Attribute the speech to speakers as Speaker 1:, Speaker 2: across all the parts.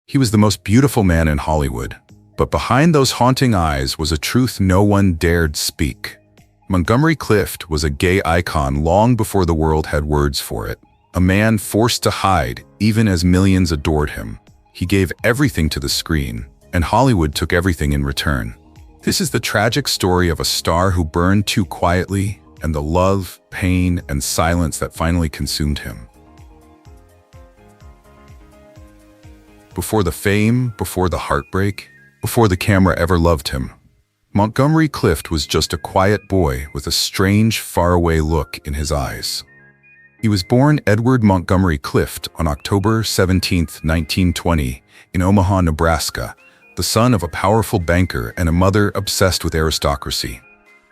Speaker 1: He was the most beautiful man in Hollywood, but behind those haunting eyes was a truth no one dared speak. Montgomery Clift was a gay icon long before the world had words for it. A man forced to hide, even as millions adored him. He gave everything to the screen, and Hollywood took everything in return. This is the tragic story of a star who burned too quietly, and the love, pain, and silence that finally consumed him. Before the fame, before the heartbreak, before the camera ever loved him, Montgomery Clift was just a quiet boy with a strange, faraway look in his eyes. He was born Edward Montgomery Clift on October 17, 1920, in Omaha, Nebraska, the son of a powerful banker and a mother obsessed with aristocracy.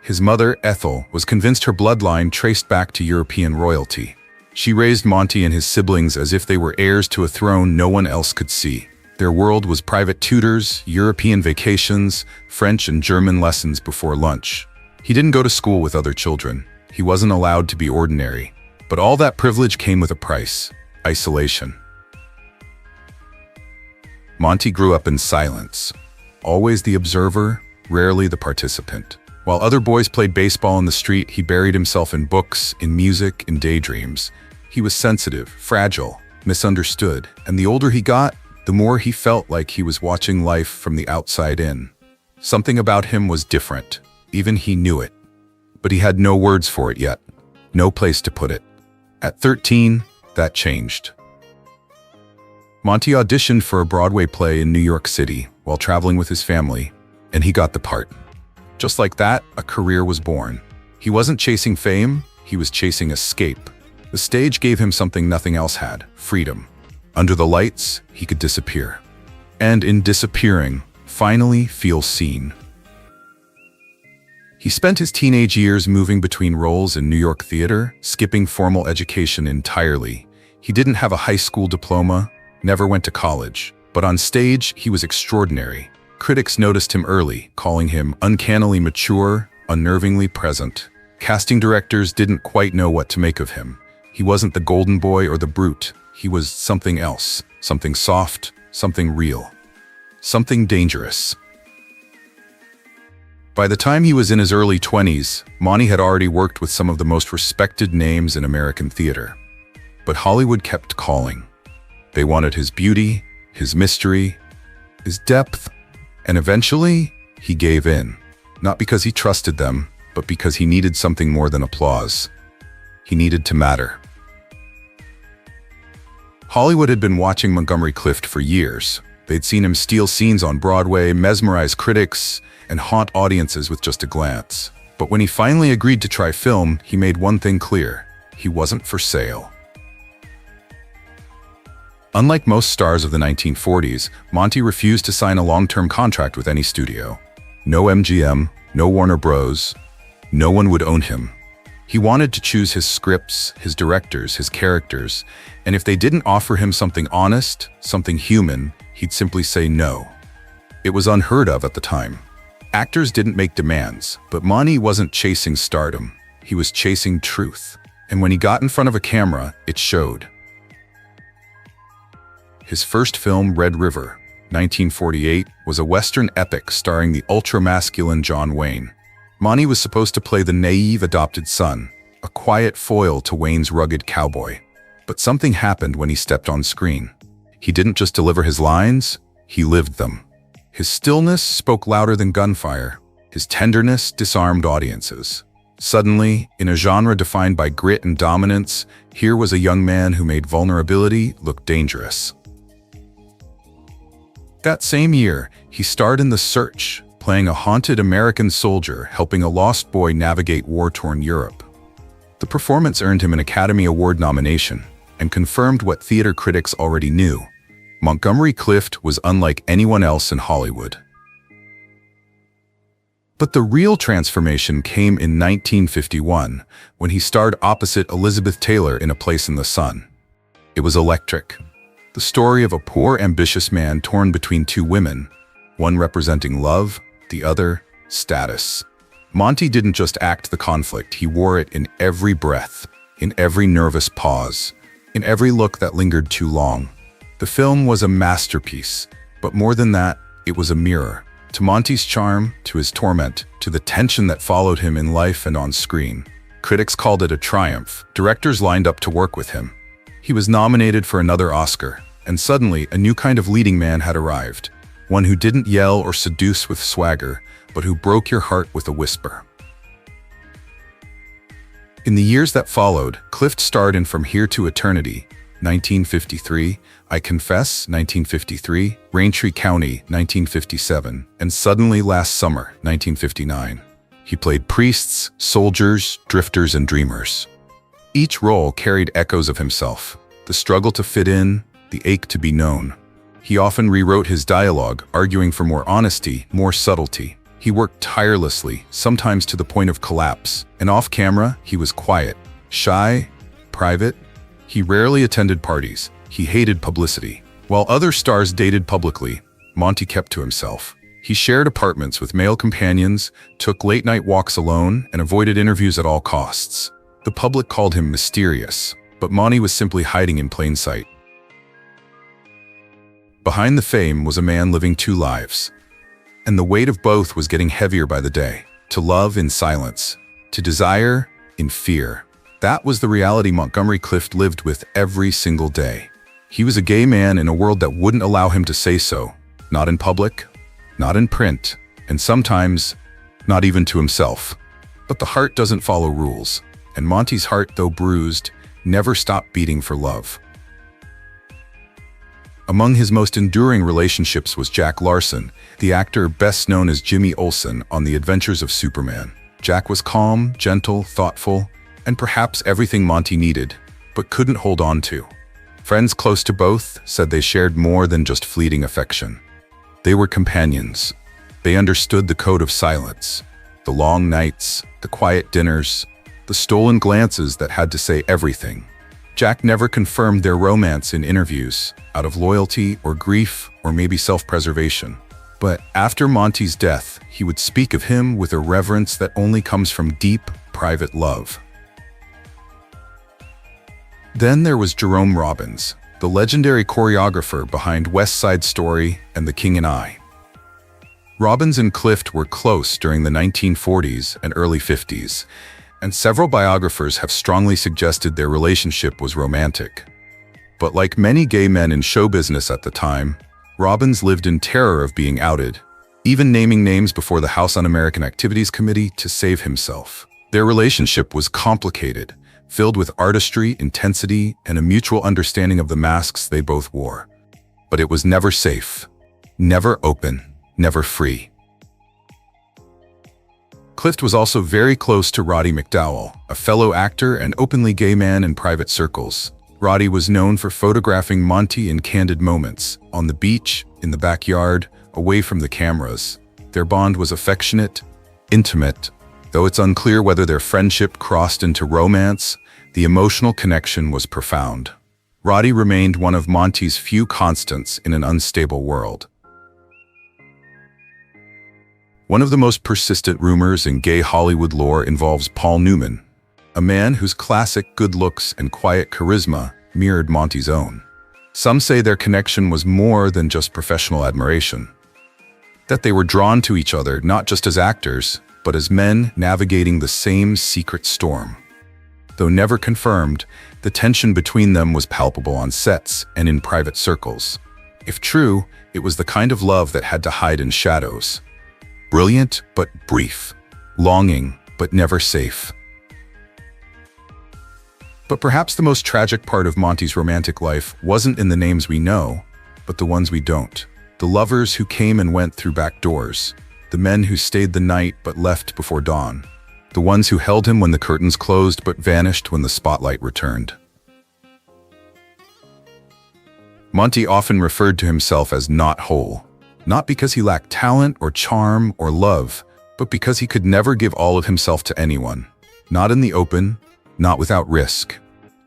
Speaker 1: His mother, Ethel, was convinced her bloodline traced back to European royalty. She raised Monty and his siblings as if they were heirs to a throne no one else could see. Their world was private tutors, European vacations, French and German lessons before lunch. He didn't go to school with other children. He wasn't allowed to be ordinary. But all that privilege came with a price: isolation. Monty grew up in silence, always the observer, rarely the participant. While other boys played baseball in the street, he buried himself in books, in music, in daydreams. He was sensitive, fragile, misunderstood, and the older he got, the more he felt like he was watching life from the outside in. Something about him was different. Even he knew it. But he had no words for it yet. No place to put it. At 13, that changed. Monty auditioned for a Broadway play in New York City while traveling with his family, and he got the part. Just like that, a career was born. He wasn't chasing fame, he was chasing escape. The stage gave him something nothing else had: freedom. Under the lights, he could disappear. And in disappearing, finally feel seen. He spent his teenage years moving between roles in New York theater, skipping formal education entirely. He didn't have a high school diploma, never went to college, but on stage, he was extraordinary. Critics noticed him early, calling him uncannily mature, unnervingly present. Casting directors didn't quite know what to make of him. He wasn't the golden boy or the brute. He was something else, something soft, something real, something dangerous. By the time he was in his early 20s, Monty had already worked with some of the most respected names in American theater. But Hollywood kept calling. They wanted his beauty, his mystery, his depth, and eventually, he gave in. Not because he trusted them, but because he needed something more than applause. He needed to matter. Hollywood had been watching Montgomery Clift for years. They'd seen him steal scenes on Broadway, mesmerize critics, and haunt audiences with just a glance. But when he finally agreed to try film, he made one thing clear: he wasn't for sale. Unlike most stars of the 1940s, Monty refused to sign a long-term contract with any studio. No MGM, no Warner Bros. No one would own him. He wanted to choose his scripts, his directors, his characters, and if they didn't offer him something honest, something human, he'd simply say no. It was unheard of at the time. Actors didn't make demands, but Monty wasn't chasing stardom. He was chasing truth. And when he got in front of a camera, it showed. His first film, Red River, 1948, was a Western epic starring the ultra-masculine John Wayne. Monty was supposed to play the naive adopted son, a quiet foil to Wayne's rugged cowboy. But something happened when he stepped on screen. He didn't just deliver his lines, he lived them. His stillness spoke louder than gunfire. His tenderness disarmed audiences. Suddenly, in a genre defined by grit and dominance, here was a young man who made vulnerability look dangerous. That same year, he starred in The Search, playing a haunted American soldier helping a lost boy navigate war-torn Europe. The performance earned him an Academy Award nomination and confirmed what theater critics already knew: Montgomery Clift was unlike anyone else in Hollywood. But the real transformation came in 1951, when he starred opposite Elizabeth Taylor in A Place in the Sun. It was electric. The story of a poor, ambitious man torn between two women, one representing love, the other, status. Monty didn't just act the conflict, he wore it in every breath, in every nervous pause, in every look that lingered too long. The film was a masterpiece, but more than that, it was a mirror. To Monty's charm, to his torment, to the tension that followed him in life and on screen. Critics called it a triumph. Directors lined up to work with him. He was nominated for another Oscar, and suddenly a new kind of leading man had arrived. One who didn't yell or seduce with swagger, but who broke your heart with a whisper. In the years that followed, Clift starred in From Here to Eternity, 1953, I Confess, 1953, Raintree County, 1957, and Suddenly Last Summer, 1959. He played priests, soldiers, drifters, and dreamers. Each role carried echoes of himself, the struggle to fit in, the ache to be known. He often rewrote his dialogue, arguing for more honesty, more subtlety. He worked tirelessly, sometimes to the point of collapse, and off-camera, he was quiet, shy, private. He rarely attended parties. He hated publicity. While other stars dated publicly, Monty kept to himself. He shared apartments with male companions, took late-night walks alone, and avoided interviews at all costs. The public called him mysterious, but Monty was simply hiding in plain sight. Behind the fame was a man living two lives, and the weight of both was getting heavier by the day. To love in silence, to desire in fear. That was the reality Montgomery Clift lived with every single day. He was a gay man in a world that wouldn't allow him to say so, not in public, not in print, and sometimes not even to himself. But the heart doesn't follow rules, and Monty's heart, though bruised, never stopped beating for love. Among his most enduring relationships was Jack Larson, the actor best known as Jimmy Olsen on The Adventures of Superman. Jack was calm, gentle, thoughtful, and perhaps everything Monty needed, but couldn't hold on to. Friends close to both said they shared more than just fleeting affection. They were companions. They understood the code of silence, the long nights, the quiet dinners, the stolen glances that had to say everything. Jack never confirmed their romance in interviews, out of loyalty or grief or maybe self-preservation. But after Monty's death, he would speak of him with a reverence that only comes from deep, private love. Then there was Jerome Robbins, the legendary choreographer behind West Side Story and The King and I. Robbins and Clift were close during the 1940s and early 50s, and several biographers have strongly suggested their relationship was romantic. But like many gay men in show business at the time, Robbins lived in terror of being outed, even naming names before the House Un-American Activities Committee to save himself. Their relationship was complicated, filled with artistry, intensity, and a mutual understanding of the masks they both wore. But it was never safe, never open, never free. Clift was also very close to Roddy McDowall, a fellow actor and openly gay man in private circles. Roddy was known for photographing Monty in candid moments, on the beach, in the backyard, away from the cameras. Their bond was affectionate, intimate. Though it's unclear whether their friendship crossed into romance, the emotional connection was profound. Roddy remained one of Monty's few constants in an unstable world. One of the most persistent rumors in gay Hollywood lore involves Paul Newman, a man whose classic good looks and quiet charisma mirrored Monty's own. Some say their connection was more than just professional admiration, that they were drawn to each other not just as actors, but as men navigating the same secret storm. Though never confirmed, the tension between them was palpable on sets and in private circles. If true, it was the kind of love that had to hide in shadows. Brilliant but brief, longing but never safe. But perhaps the most tragic part of Monty's romantic life wasn't in the names we know, but the ones we don't. The lovers who came and went through back doors, the men who stayed the night but left before dawn, the ones who held him when the curtains closed but vanished when the spotlight returned. Monty often referred to himself as not whole, not because he lacked talent or charm or love, but because he could never give all of himself to anyone, not in the open, not without risk.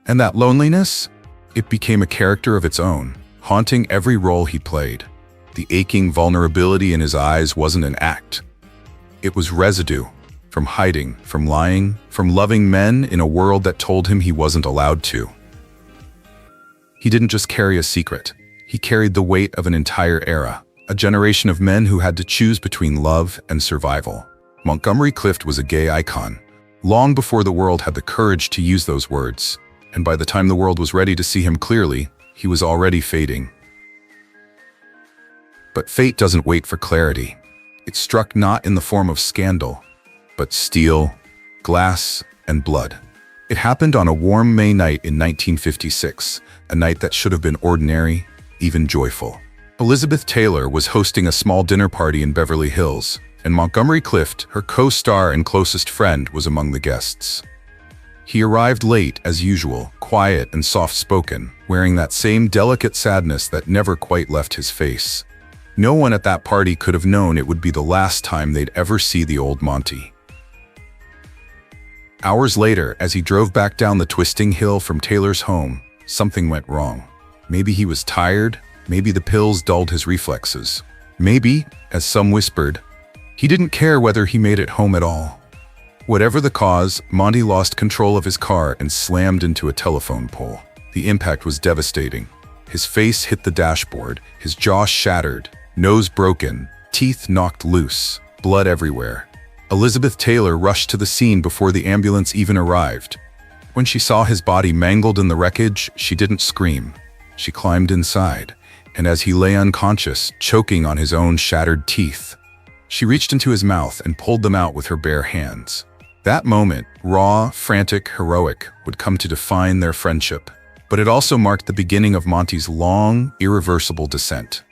Speaker 1: And that loneliness, it became a character of its own, haunting every role he played. The aching vulnerability in his eyes wasn't an act. It was residue, from hiding, from lying, from loving men in a world that told him he wasn't allowed to. He didn't just carry a secret. He carried the weight of an entire era, a generation of men who had to choose between love and survival. Montgomery Clift was a gay icon, long before the world had the courage to use those words, and by the time the world was ready to see him clearly, he was already fading. But fate doesn't wait for clarity. It struck not in the form of scandal, but steel, glass, and blood. It happened on a warm May night in 1956, a night that should have been ordinary, even joyful. Elizabeth Taylor was hosting a small dinner party in Beverly Hills, and Montgomery Clift, her co-star and closest friend, was among the guests. He arrived late, as usual, quiet and soft-spoken, wearing that same delicate sadness that never quite left his face. No one at that party could have known it would be the last time they'd ever see the old Monty. Hours later, as he drove back down the twisting hill from Taylor's home, something went wrong. Maybe he was tired, maybe the pills dulled his reflexes. Maybe, as some whispered, he didn't care whether he made it home at all. Whatever the cause, Monty lost control of his car and slammed into a telephone pole. The impact was devastating. His face hit the dashboard, his jaw shattered, nose broken, teeth knocked loose, blood everywhere. Elizabeth Taylor rushed to the scene before the ambulance even arrived. When she saw his body mangled in the wreckage, she didn't scream. She climbed inside, and as he lay unconscious, choking on his own shattered teeth, she reached into his mouth and pulled them out with her bare hands. That moment, raw, frantic, heroic, would come to define their friendship. But it also marked the beginning of Monty's long, irreversible descent.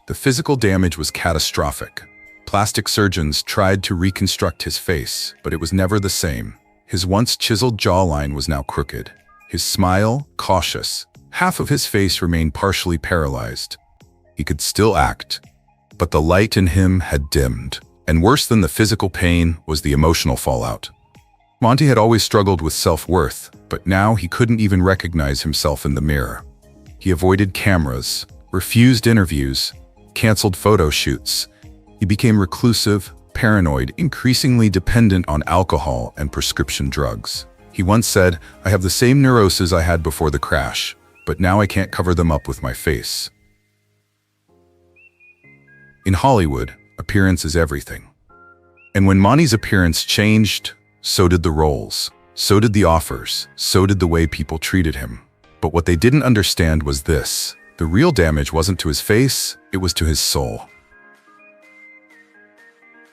Speaker 1: The physical damage was catastrophic. Plastic surgeons tried to reconstruct his face, but it was never the same. His once chiseled jawline was now crooked. His smile, cautious. Half of his face remained partially paralyzed. He could still act, but the light in him had dimmed. And worse than the physical pain was the emotional fallout. Monty had always struggled with self-worth, but now he couldn't even recognize himself in the mirror. He avoided cameras, refused interviews, canceled photo shoots. He became reclusive, paranoid, increasingly dependent on alcohol and prescription drugs. He once said, "I have the same neuroses I had before the crash, but now I can't cover them up with my face." In Hollywood, appearance is everything. And when Monty's appearance changed, so did the roles, so did the offers, so did the way people treated him. But what they didn't understand was this: the real damage wasn't to his face, it was to his soul.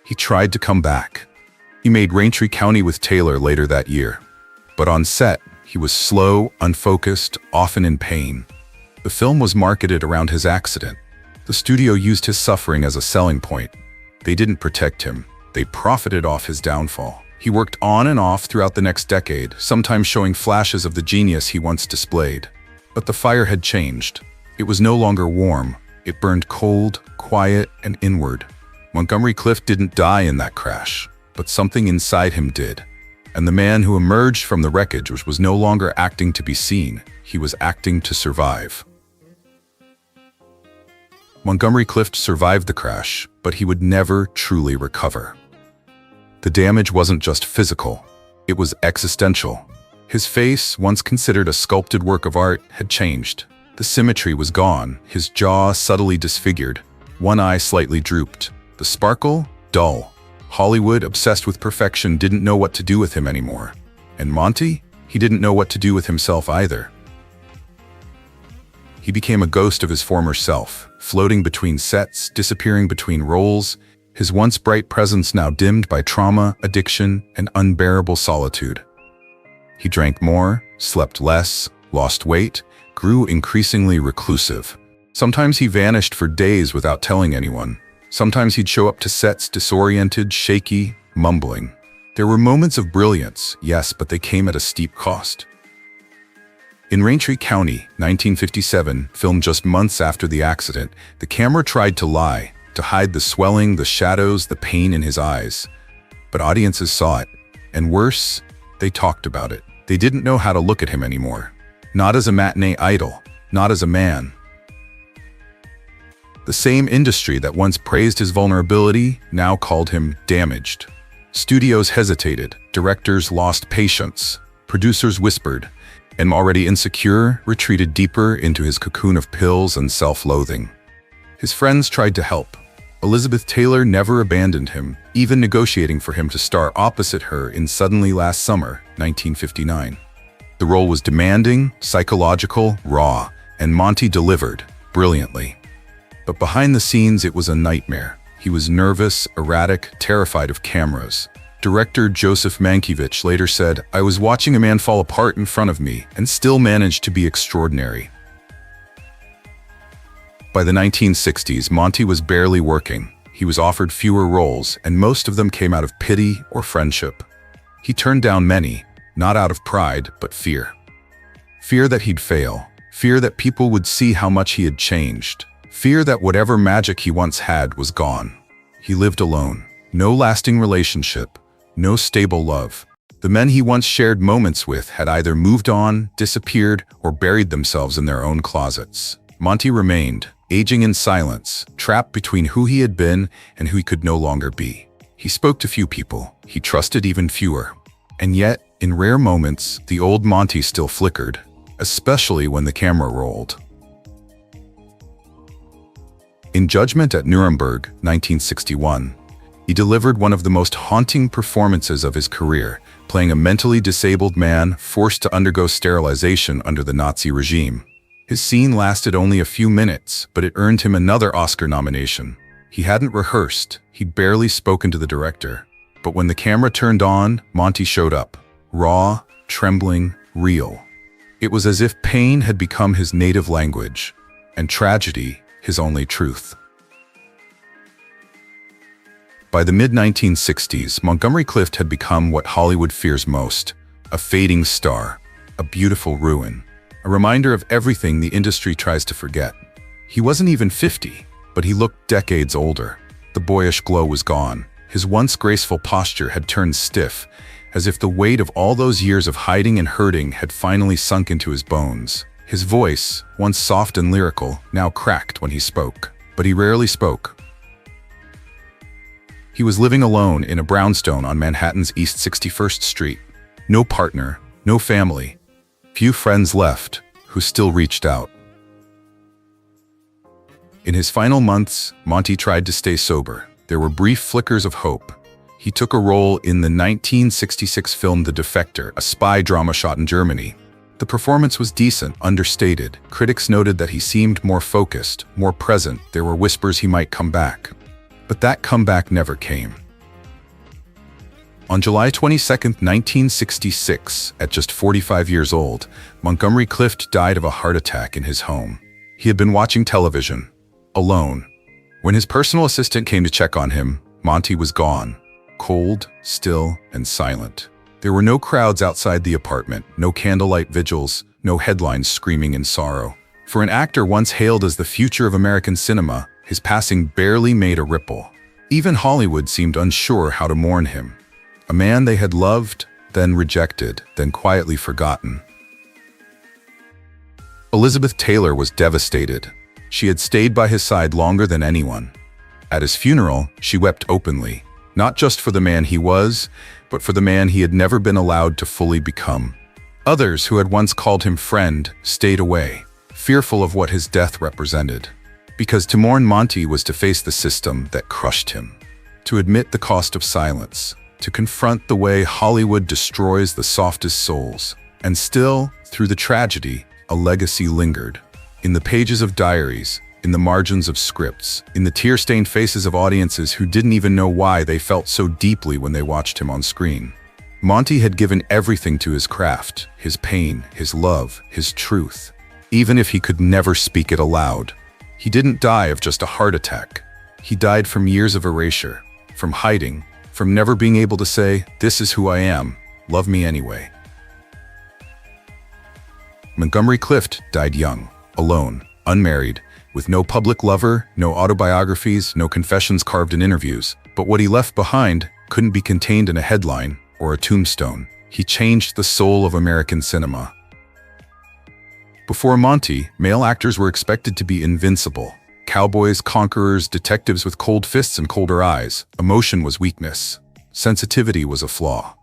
Speaker 1: He tried to come back. He made Raintree County with Taylor later that year. But on set, he was slow, unfocused, often in pain. The film was marketed around his accident. The studio used his suffering as a selling point. They didn't protect him. They profited off his downfall. He worked on and off throughout the next decade, sometimes showing flashes of the genius he once displayed. But the fire had changed. It was no longer warm. It burned cold, quiet, and inward. Montgomery Clift didn't die in that crash, but something inside him did. And the man who emerged from the wreckage was no longer acting to be seen. He was acting to survive. Montgomery Clift survived the crash, but he would never truly recover. The damage wasn't just physical, it was existential. His face, once considered a sculpted work of art, had changed. The symmetry was gone, his jaw subtly disfigured, one eye slightly drooped. The sparkle, dull. Hollywood, obsessed with perfection, didn't know what to do with him anymore. And Monty? He didn't know what to do with himself either. He became a ghost of his former self, floating between sets, disappearing between roles, his once bright presence now dimmed by trauma, addiction, and unbearable solitude. He drank more, slept less, lost weight, grew increasingly reclusive. Sometimes he vanished for days without telling anyone. Sometimes he'd show up to sets disoriented, shaky, mumbling. There were moments of brilliance, yes, but they came at a steep cost. In Raintree County, 1957, filmed just months after the accident, the camera tried to lie, to hide the swelling, the shadows, the pain in his eyes. But audiences saw it, and worse, they talked about it. They didn't know how to look at him anymore. Not as a matinee idol, not as a man. The same industry that once praised his vulnerability now called him damaged. Studios hesitated, directors lost patience, producers whispered, and already insecure, retreated deeper into his cocoon of pills and self-loathing. His friends tried to help. Elizabeth Taylor never abandoned him, even negotiating for him to star opposite her in Suddenly Last Summer, 1959. The role was demanding, psychological, raw, and Monty delivered brilliantly. But behind the scenes, it was a nightmare. He was nervous, erratic, terrified of cameras. Director Joseph Mankiewicz later said, "I was watching a man fall apart in front of me and still managed to be extraordinary." By the 1960s, Monty was barely working. He was offered fewer roles, and most of them came out of pity or friendship. He turned down many, not out of pride, but fear. Fear that he'd fail. Fear that people would see how much he had changed. Fear that whatever magic he once had was gone. He lived alone. No lasting relationship. No stable love. The men he once shared moments with had either moved on, disappeared, or buried themselves in their own closets. Monty remained, aging in silence, trapped between who he had been and who he could no longer be. He spoke to few people. He trusted even fewer. And yet, in rare moments, the old Monty still flickered, especially when the camera rolled. In Judgment at Nuremberg, 1961, he delivered one of the most haunting performances of his career, playing a mentally disabled man forced to undergo sterilization under the Nazi regime. His scene lasted only a few minutes, but it earned him another Oscar nomination. He hadn't rehearsed, he'd barely spoken to the director. But when the camera turned on, Monty showed up. Raw, trembling, real. It was as if pain had become his native language, and tragedy his only truth. By the mid-1960s, Montgomery Clift had become what Hollywood fears most, a fading star, a beautiful ruin, a reminder of everything the industry tries to forget. He wasn't even 50, but he looked decades older. The boyish glow was gone. His once graceful posture had turned stiff, as if the weight of all those years of hiding and hurting had finally sunk into his bones. His voice, once soft and lyrical, now cracked when he spoke. But he rarely spoke. He was living alone in a brownstone on Manhattan's East 61st Street. No partner, no family. Few friends left, who still reached out. In his final months, Monty tried to stay sober. There were brief flickers of hope. He took a role in the 1966 film The Defector, a spy drama shot in Germany. The performance was decent, understated. Critics noted that he seemed more focused, more present. There were whispers he might come back. But that comeback never came. On July 22, 1966, at just 45 years old, Montgomery Clift died of a heart attack in his home. He had been watching television, alone. When his personal assistant came to check on him, Monty was gone, cold, still, and silent. There were no crowds outside the apartment, no candlelight vigils, no headlines screaming in sorrow. For an actor once hailed as the future of American cinema, his passing barely made a ripple. Even Hollywood seemed unsure how to mourn him. A man they had loved, then rejected, then quietly forgotten. Elizabeth Taylor was devastated. She had stayed by his side longer than anyone. At his funeral, she wept openly, not just for the man he was, but for the man he had never been allowed to fully become. Others who had once called him friend stayed away, fearful of what his death represented. Because to mourn Monty was to face the system that crushed him, to admit the cost of silence, to confront the way Hollywood destroys the softest souls. And still, through the tragedy, a legacy lingered. In the pages of diaries, in the margins of scripts, in the tear-stained faces of audiences who didn't even know why they felt so deeply when they watched him on screen. Monty had given everything to his craft, his pain, his love, his truth, even if he could never speak it aloud. He didn't die of just a heart attack. He died from years of erasure, from hiding, from never being able to say, "This is who I am, love me anyway." Montgomery Clift died young, alone, unmarried, with no public lover, no autobiographies, no confessions carved in interviews. But what he left behind couldn't be contained in a headline or a tombstone. He changed the soul of American cinema. Before Monty, male actors were expected to be invincible. Cowboys, conquerors, detectives with cold fists and colder eyes. Emotion was weakness. Sensitivity was a flaw.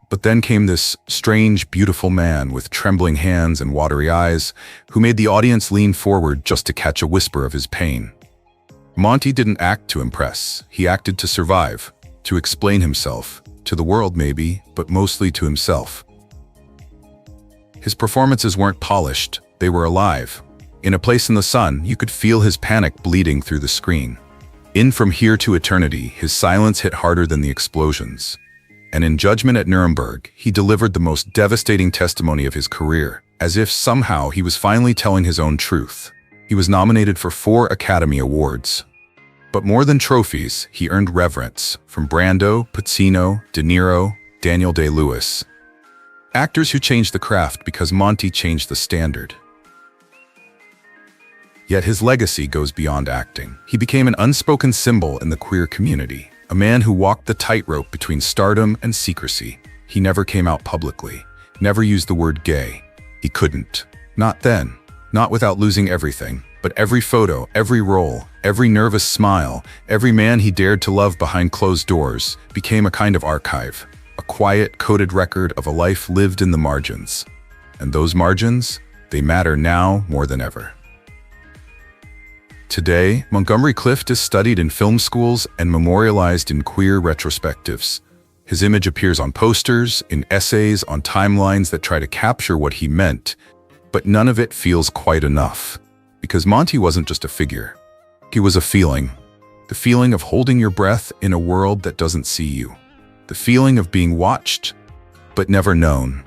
Speaker 1: But then came this strange, beautiful man with trembling hands and watery eyes, who made the audience lean forward just to catch a whisper of his pain. Monty didn't act to impress. He acted to survive, to explain himself, to the world maybe, but mostly to himself. His performances weren't polished, they were alive. In A Place in the Sun, you could feel his panic bleeding through the screen. In From Here to Eternity, his silence hit harder than the explosions. And in Judgment at Nuremberg, he delivered the most devastating testimony of his career, as if somehow he was finally telling his own truth. He was nominated for 4 Academy Awards. But more than trophies, he earned reverence from Brando, Pacino, De Niro, Daniel Day-Lewis. Actors who changed the craft because Monty changed the standard. Yet his legacy goes beyond acting. He became an unspoken symbol in the queer community, a man who walked the tightrope between stardom and secrecy. He never came out publicly, never used the word gay. He couldn't. Not then. Not without losing everything. But every photo, every role, every nervous smile, every man he dared to love behind closed doors became a kind of archive, a quiet, coded record of a life lived in the margins. And those margins, they matter now more than ever. Today, Montgomery Clift is studied in film schools and memorialized in queer retrospectives. His image appears on posters, in essays, on timelines that try to capture what he meant, but none of it feels quite enough. Because Monty wasn't just a figure. He was a feeling. The feeling of holding your breath in a world that doesn't see you. The feeling of being watched, but never known.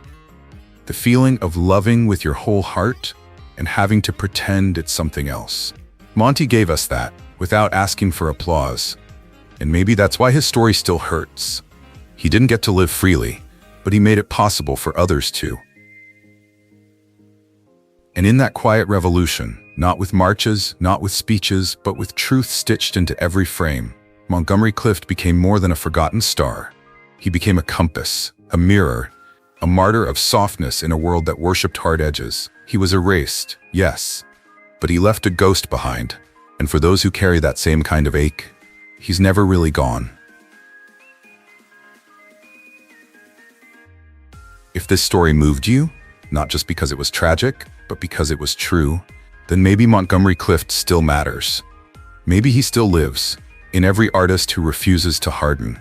Speaker 1: The feeling of loving with your whole heart and having to pretend it's something else. Monty gave us that, without asking for applause. And maybe that's why his story still hurts. He didn't get to live freely, but he made it possible for others to. And in that quiet revolution, not with marches, not with speeches, but with truth stitched into every frame, Montgomery Clift became more than a forgotten star. He became a compass, a mirror, a martyr of softness in a world that worshipped hard edges. He was erased, yes, but he left a ghost behind. And for those who carry that same kind of ache, he's never really gone. If this story moved you, not just because it was tragic, but because it was true, then maybe Montgomery Clift still matters. Maybe he still lives, in every artist who refuses to harden,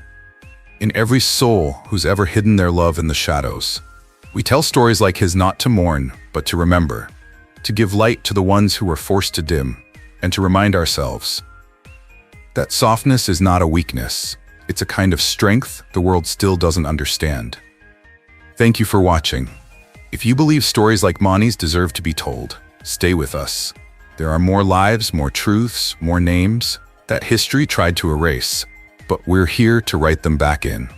Speaker 1: in every soul who's ever hidden their love in the shadows. We tell stories like his not to mourn, but to remember, to give light to the ones who were forced to dim, and to remind ourselves that softness is not a weakness. It's a kind of strength the world still doesn't understand. Thank you for watching. If you believe stories like Monty's deserve to be told, stay with us. There are more lives, more truths, more names that history tried to erase, but we're here to write them back in.